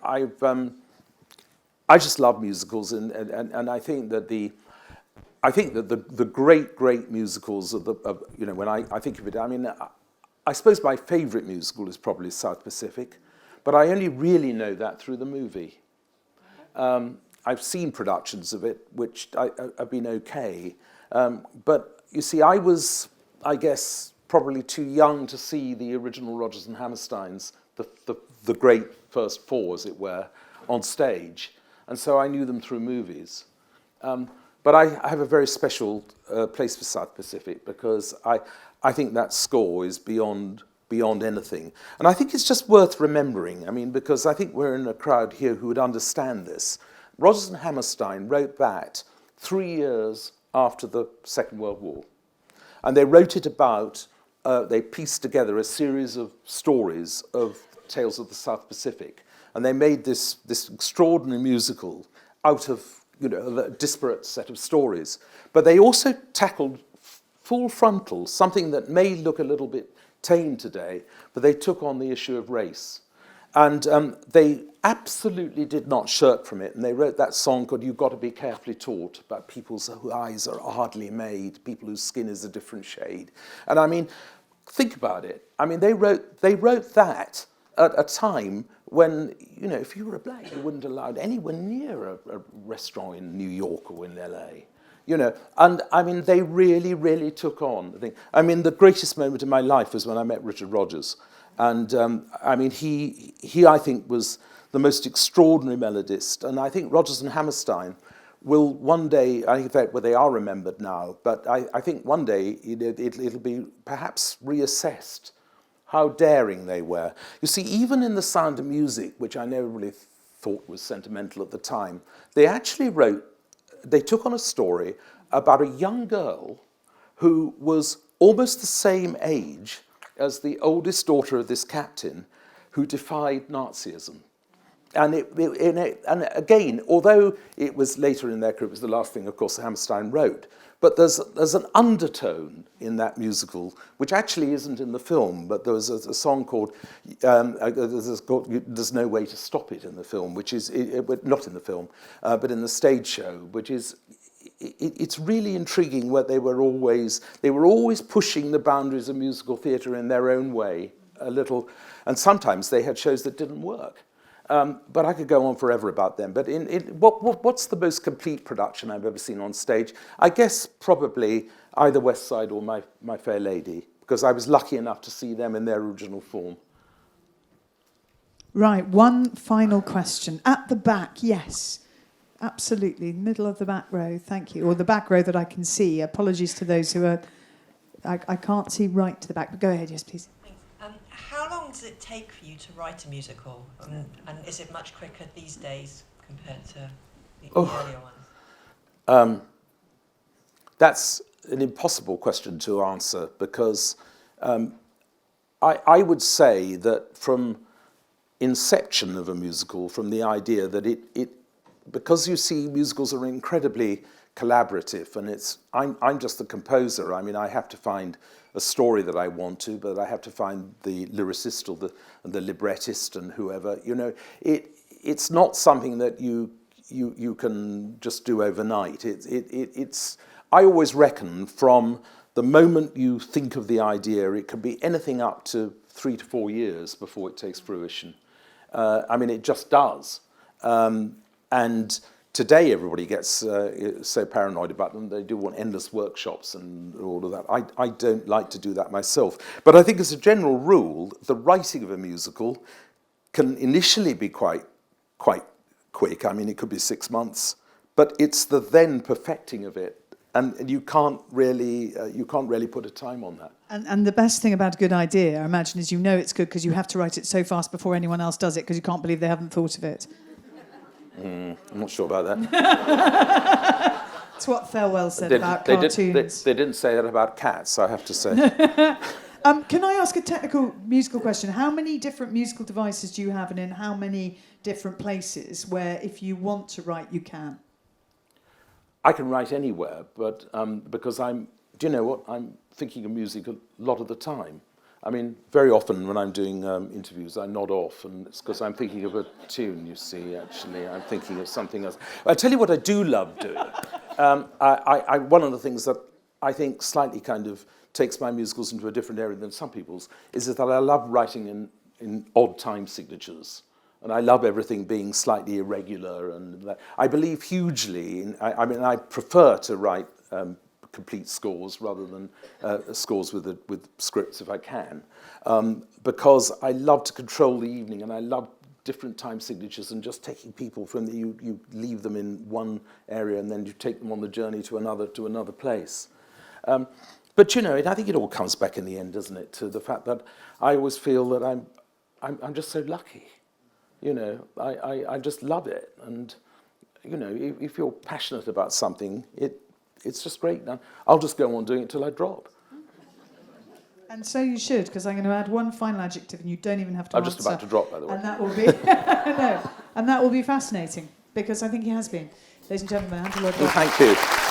just love musicals, and I think that the great musicals of you know, when I think of it, I mean, I suppose my favourite musical is probably South Pacific, but I only really know that through the movie. I've seen productions of it which have been okay, but you see, I was, I guess, probably too young to see the original Rodgers and Hammersteins, the great first four, as it were, on stage, and so I knew them through movies. But I have a very special place for South Pacific, because I think that score is beyond anything. And I think it's just worth remembering, I mean, because I think we're in a crowd here who would understand this. Rodgers and Hammerstein wrote that 3 years after the Second World War. And they wrote it about, they pieced together a series of stories of tales of the South Pacific. And they made this extraordinary musical out of, a disparate set of stories. But they also tackled full frontal, something that may look a little bit tame today, but they took on the issue of race. And they absolutely did not shirk from it. And they wrote that song called You've Got to Be Carefully Taught, about people whose eyes are hardly made, people whose skin is a different shade. And I mean, think about it. I mean, they wrote that at a time when, if you were a black, you wouldn't allow anywhere near a restaurant in New York or in LA. And I mean, they really, really took on the thing. I mean, the greatest moment in my life was when I met Richard Rodgers. And I mean, he I think was the most extraordinary melodist. And I think Rodgers and Hammerstein will one day, I think they are remembered now, but I think one day it'll be perhaps reassessed how daring they were. You see, even in The Sound of Music, which I never really thought was sentimental at the time, they took on a story about a young girl who was almost the same age as the oldest daughter of this captain who defied Nazism. And again, although it was later in their career, it was the last thing, of course, Hammerstein wrote, but there's an undertone in that musical, which actually isn't in the film, but there was a song called There's No Way to Stop It in the film, which is, not in the film, but in the stage show, which is, it's really intriguing where they were always pushing the boundaries of musical theatre in their own way a little, and sometimes they had shows that didn't work. But I could go on forever about them. But what's the most complete production I've ever seen on stage? I guess probably either West Side or My Fair Lady, because I was lucky enough to see them in their original form. Right, one final question. At the back, yes. Absolutely, middle of the back row, thank you. Or the back row that I can see. Apologies to those who are... I can't see right to the back, but go ahead, yes, please. How long does it take for you to write a musical? And is it much quicker these days compared to the earlier ones? That's an impossible question to answer because I would say that from inception of a musical, from the idea that it because you see musicals are incredibly collaborative, and I'm just the composer. I mean, I have to find a story that I want to, but I have to find the lyricist or the librettist and whoever. It's not something that you can just do overnight. I always reckon from the moment you think of the idea, it can be anything up to 3 to 4 years before it takes fruition. I mean, it just does. And today everybody gets so paranoid about them, they do want endless workshops and all of that. I don't like to do that myself. But I think as a general rule, the writing of a musical can initially be quite quick. I mean, it could be 6 months, but it's the then perfecting of it. And you can't really put a time on that. And the best thing about a good idea, I imagine, is it's good because you have to write it so fast before anyone else does it because you can't believe they haven't thought of it. I'm not sure about that. It's what Thelwell said about cartoons. They didn't say that about cats, I have to say. Can I ask a technical musical question? How many different musical devices do you have, and in how many different places where if you want to write, you can? I can write anywhere, but because do you know what? I'm thinking of music a lot of the time. I mean, very often when I'm doing interviews, I nod off, and it's because I'm thinking of a tune, you see, actually. I'm thinking of something else. I'll tell you what I do love doing. One of the things that I think slightly kind of takes my musicals into a different area than some people's is that I love writing in odd time signatures. And I love everything being slightly irregular. And I believe hugely I prefer to write complete scores rather than scores with scripts if I can, because I love to control the evening and I love different time signatures and just taking people from you leave them in one area and then you take them on the journey to another place. But I think it all comes back in the end, doesn't it, to the fact that I always feel that I'm just so lucky. I just love it, and if you're passionate about something, it's just great. Now I'll just go on doing it till I drop. And so you should, because I'm going to add one final adjective, and you don't even have to I'm answer. just about to drop, by the way. And that will be no, and that will be fascinating, because I think he has been. Ladies and gentlemen, Andrew Lloyd Webber. Well, thank you.